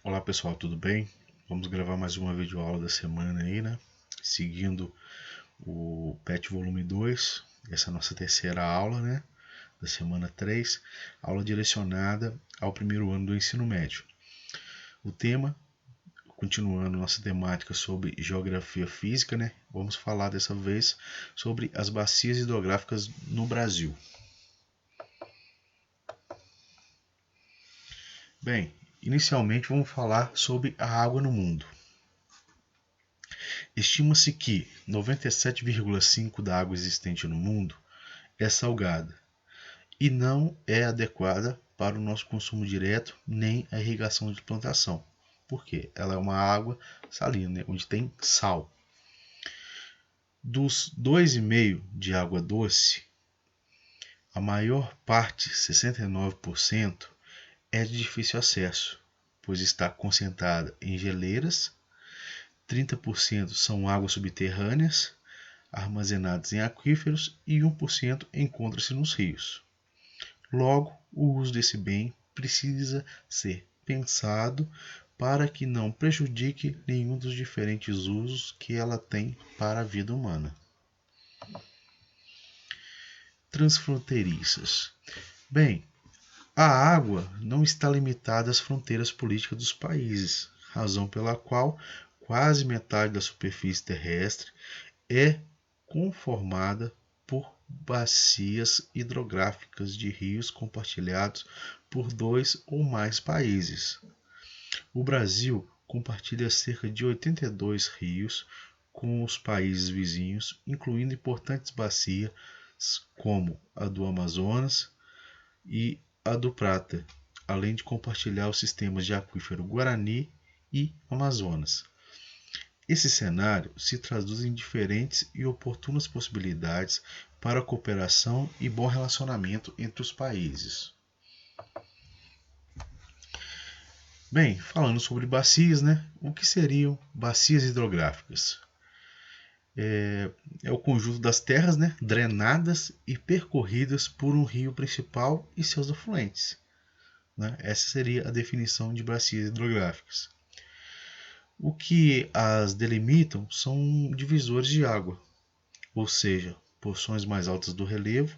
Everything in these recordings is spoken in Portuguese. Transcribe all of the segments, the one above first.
Olá pessoal, tudo bem? Vamos gravar mais uma videoaula da semana aí, né? Seguindo o PET volume 2, essa é a nossa terceira aula, né? Da semana 3, aula direcionada ao primeiro ano do ensino médio. O tema, continuando nossa temática sobre geografia física, né? Vamos falar dessa vez sobre as bacias hidrográficas no Brasil. Bem, inicialmente vamos falar sobre a água no mundo. Estima-se que 97,5% da água existente no mundo é salgada e não é adequada para o nosso consumo direto nem a irrigação de plantação. Por quê? Ela é uma água salina, né? Onde tem sal. Dos 2,5% de água doce, a maior parte, 69%, é de difícil acesso, pois está concentrada em geleiras. 30% são águas subterrâneas, armazenadas em aquíferos, e 1% encontra-se nos rios. Logo, o uso desse bem precisa ser pensado para que não prejudique nenhum dos diferentes usos que ela tem para a vida humana. Transfronteiriças. Bem, a água não está limitada às fronteiras políticas dos países, razão pela qual quase metade da superfície terrestre é conformada por bacias hidrográficas de rios compartilhados por 2 ou mais países. O Brasil compartilha cerca de 82 rios com os países vizinhos, incluindo importantes bacias como a do Amazonas e a do Prata, além de compartilhar os sistemas de aquífero Guarani e Amazonas. Esse cenário se traduz em diferentes e oportunas possibilidades para a cooperação e bom relacionamento entre os países. Bem, falando sobre bacias, né? O que seriam bacias hidrográficas? É o conjunto das terras, né, drenadas e percorridas por um rio principal e seus afluentes, né? Essa seria a definição de bacias hidrográficas. O que as delimitam são divisores de água, ou seja, porções mais altas do relevo.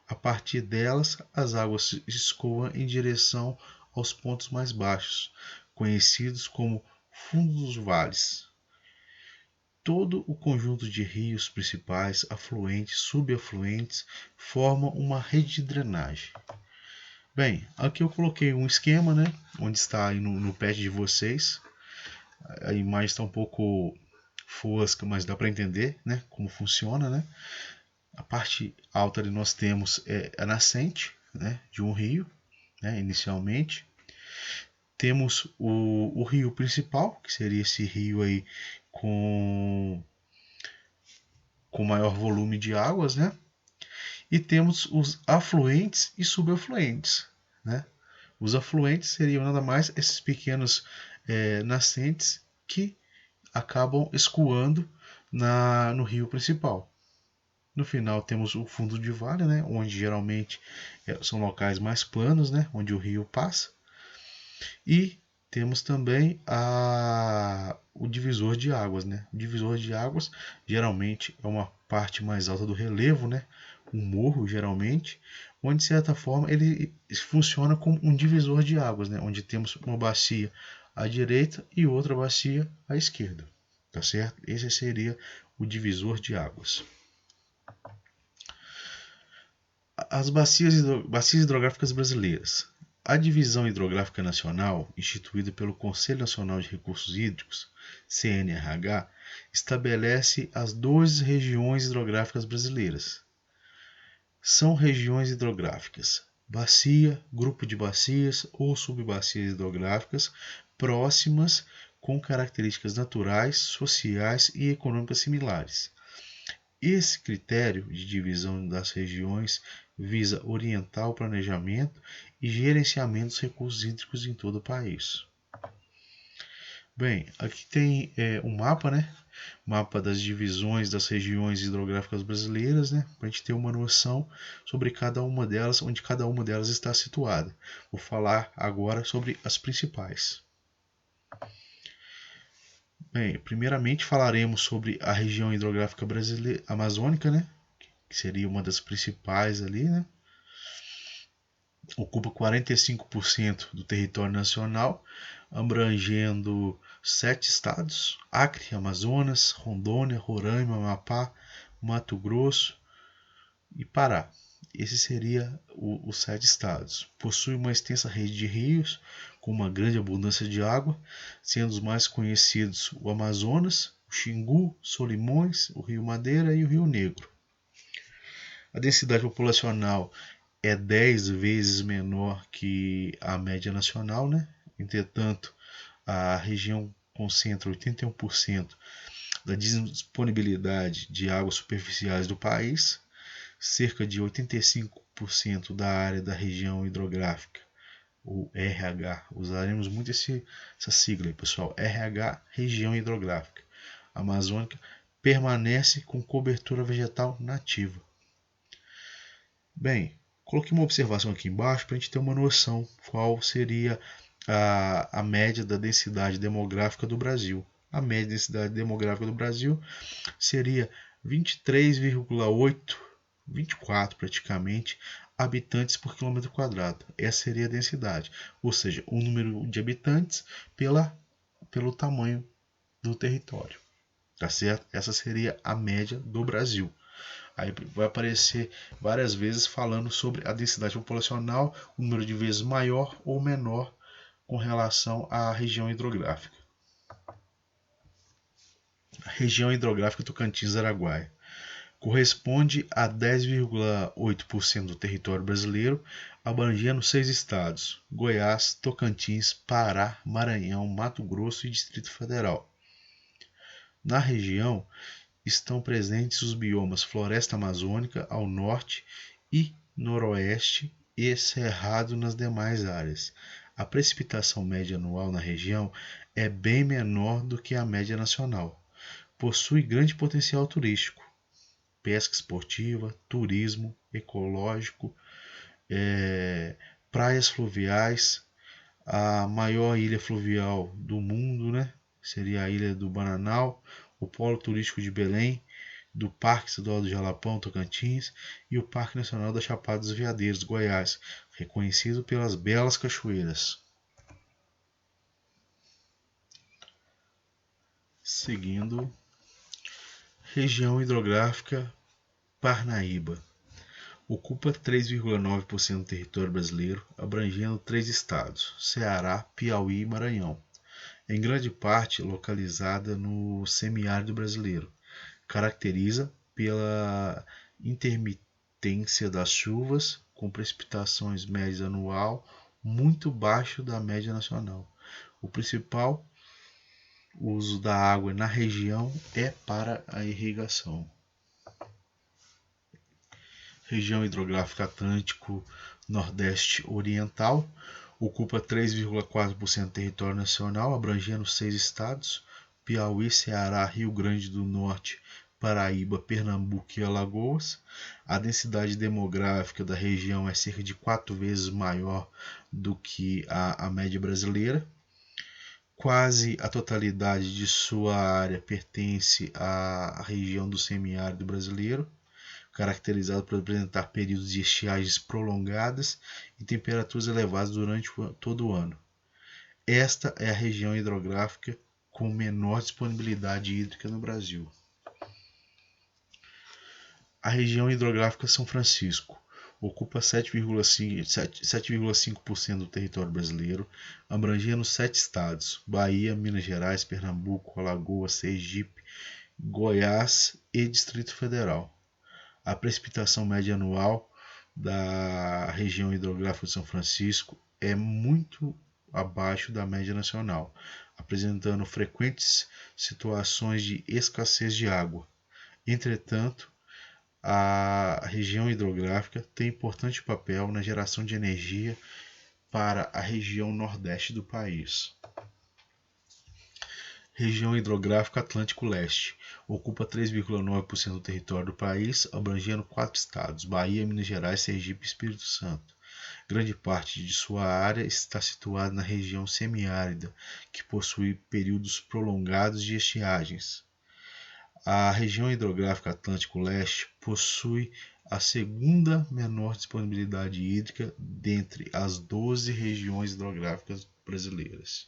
A partir delas, as águas escoam em direção aos pontos mais baixos, conhecidos como fundos dos vales. Todo o conjunto de rios principais, afluentes, subafluentes, forma uma rede de drenagem. Bem, aqui eu coloquei um esquema, né, onde está aí no pad de vocês. A imagem está um pouco fosca, mas dá para entender, né, como funciona, né? A parte alta ali nós temos a nascente, né, de um rio, né, inicialmente. Temos o rio principal, que seria esse rio aí com maior volume de águas, né? E temos os afluentes e subafluentes, né? Os afluentes seriam nada mais esses pequenos nascentes que acabam escoando no rio principal. No final temos o fundo de vale, né, onde geralmente são locais mais planos, né, onde o rio passa. E temos também o divisor de águas. Né? O divisor de águas geralmente é uma parte mais alta do relevo, né, um morro geralmente, onde de certa forma ele funciona como um divisor de águas, né, onde temos uma bacia à direita e outra bacia à esquerda. Tá certo? Esse seria o divisor de águas. As bacias hidrográficas brasileiras. A Divisão Hidrográfica Nacional, instituída pelo Conselho Nacional de Recursos Hídricos, CNRH, estabelece as 12 regiões hidrográficas brasileiras. São regiões hidrográficas: bacia, grupo de bacias ou subbacias hidrográficas próximas com características naturais, sociais e econômicas similares. Esse critério de divisão das regiões visa orientar o planejamento e gerenciamento dos recursos hídricos em todo o país. Bem, aqui tem um mapa, né? Mapa das divisões das regiões hidrográficas brasileiras, né? Para a gente ter uma noção sobre cada uma delas, onde cada uma delas está situada. Vou falar agora sobre as principais. Bem, primeiramente falaremos sobre a região hidrográfica brasileira, amazônica, né? Que seria uma das principais ali, né? Ocupa 45% do território nacional, abrangendo 7 estados: Acre, Amazonas, Rondônia, Roraima, Amapá, Mato Grosso e Pará. Esse seria os 7 estados. Possui uma extensa rede de rios com uma grande abundância de água, sendo os mais conhecidos o Amazonas, o Xingu, Solimões, o Rio Madeira e o Rio Negro. A densidade populacional é 10 vezes menor que a média nacional, né? Entretanto, a região concentra 81% da disponibilidade de águas superficiais do país, cerca de 85% da área da região hidrográfica, o RH. Usaremos muito essa sigla aí, pessoal. RH, região hidrográfica amazônica, permanece com cobertura vegetal nativa. Bem, coloquei uma observação aqui embaixo para a gente ter uma noção qual seria a média da densidade demográfica do Brasil. A média densidade demográfica do Brasil seria 23,8, 24 praticamente, habitantes por quilômetro quadrado. Essa seria a densidade, ou seja, o número de habitantes pelo tamanho do território. Tá certo? Essa seria a média do Brasil. Aí vai aparecer várias vezes falando sobre a densidade populacional, o número de vezes maior ou menor com relação à região hidrográfica. A região hidrográfica Tocantins-Araguaia corresponde a 10,8% do território brasileiro, abrangendo 6 estados: Goiás, Tocantins, Pará, Maranhão, Mato Grosso e Distrito Federal. Na região estão presentes os biomas Floresta Amazônica ao norte e noroeste e Cerrado nas demais áreas. A precipitação média anual na região é bem menor do que a média nacional. Possui grande potencial turístico, pesca esportiva, turismo ecológico, praias fluviais, a maior ilha fluvial do mundo, né? Seria a Ilha do Bananal, o Polo Turístico de Belém, do Parque Estadual do Jalapão, Tocantins, e o Parque Nacional da Chapada dos Veadeiros, Goiás, reconhecido pelas belas cachoeiras. Seguindo, região hidrográfica Parnaíba. Ocupa 3,9% do território brasileiro, abrangendo 3 estados: Ceará, Piauí e Maranhão. Em grande parte localizada no semiárido brasileiro. Caracteriza pela intermitência das chuvas, com precipitações médias anual muito abaixo da média nacional. O principal uso da água na região é para a irrigação. Região hidrográfica Atlântico Nordeste Oriental ocupa 3,4% do território nacional, abrangendo 6 estados: Piauí, Ceará, Rio Grande do Norte, Paraíba, Pernambuco e Alagoas. A densidade demográfica da região é cerca de 4 vezes maior do que a média brasileira. Quase a totalidade de sua área pertence à região do semiárido brasileiro, caracterizado por apresentar períodos de estiagens prolongadas e temperaturas elevadas durante todo o ano. Esta é a região hidrográfica com menor disponibilidade hídrica no Brasil. A região hidrográfica São Francisco ocupa 7,5% do território brasileiro, abrangendo 7 estados: Bahia, Minas Gerais, Pernambuco, Alagoas, Sergipe, Goiás e Distrito Federal. A precipitação média anual da região hidrográfica de São Francisco é muito abaixo da média nacional, apresentando frequentes situações de escassez de água. Entretanto, a região hidrográfica tem importante papel na geração de energia para a região nordeste do país. Região hidrográfica Atlântico Leste ocupa 3,9% do território do país, abrangendo 4 estados: Bahia, Minas Gerais, Sergipe e Espírito Santo. Grande parte de sua área está situada na região semiárida, que possui períodos prolongados de estiagens. A região hidrográfica Atlântico Leste possui a segunda menor disponibilidade hídrica dentre as 12 regiões hidrográficas brasileiras.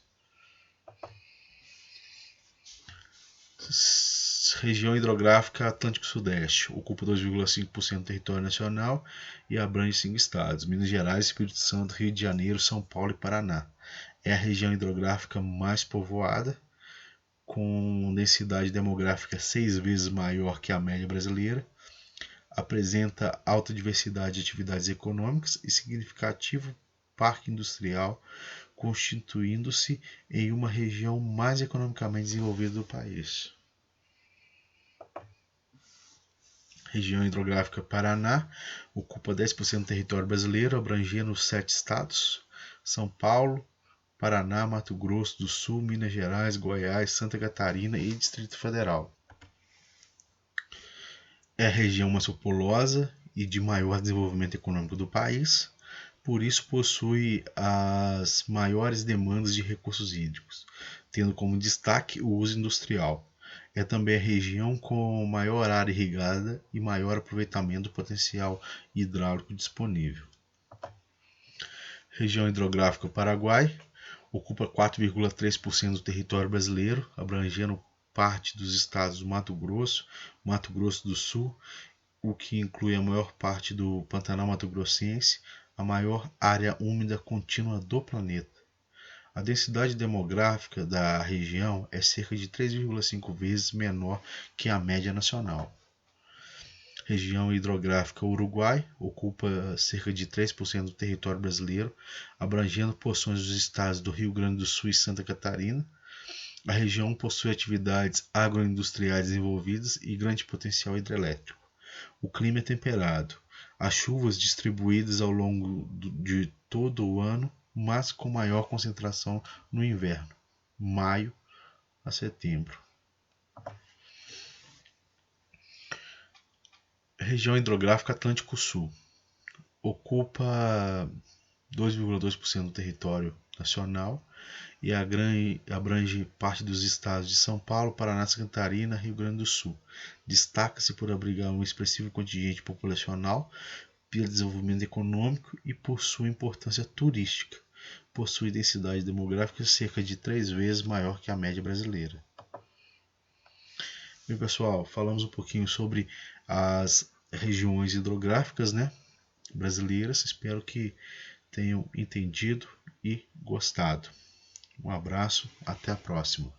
Região hidrográfica Atlântico Sudeste ocupa 2,5% do território nacional e abrange 5 estados: Minas Gerais, Espírito Santo, Rio de Janeiro, São Paulo e Paraná. É a região hidrográfica mais povoada, com densidade demográfica 6 vezes maior que a média brasileira. Apresenta alta diversidade de atividades econômicas e significativo parque industrial, constituindo-se em uma região mais economicamente desenvolvida do país. Região hidrográfica Paraná ocupa 10% do território brasileiro, abrangendo 7 estados: São Paulo, Paraná, Mato Grosso do Sul, Minas Gerais, Goiás, Santa Catarina e Distrito Federal. É a região mais populosa e de maior desenvolvimento econômico do país, por isso possui as maiores demandas de recursos hídricos, tendo como destaque o uso industrial. É também a região com maior área irrigada e maior aproveitamento do potencial hidráulico disponível. Região hidrográfica Paraguai ocupa 4,3% do território brasileiro, abrangendo parte dos estados do Mato Grosso do Sul, o que inclui a maior parte do Pantanal Mato-Grossense, a maior área úmida contínua do planeta. A densidade demográfica da região é cerca de 3,5 vezes menor que a média nacional. Região hidrográfica Uruguai ocupa cerca de 3% do território brasileiro, abrangendo porções dos estados do Rio Grande do Sul e Santa Catarina. A região possui atividades agroindustriais desenvolvidas e grande potencial hidrelétrico. O clima é temperado, as chuvas distribuídas ao longo de todo o ano, mas com maior concentração no inverno, maio a setembro. Região hidrográfica Atlântico Sul ocupa 2,2% do território nacional e abrange parte dos estados de São Paulo, Paraná, Santa Catarina e Rio Grande do Sul. Destaca-se por abrigar um expressivo contingente populacional, pelo desenvolvimento econômico e por sua importância turística. Possui densidade demográfica cerca de 3 vezes maior que a média brasileira. Bem, pessoal, falamos um pouquinho sobre as regiões hidrográficas, brasileiras. Espero que tenham entendido e gostado. Um abraço, até a próxima.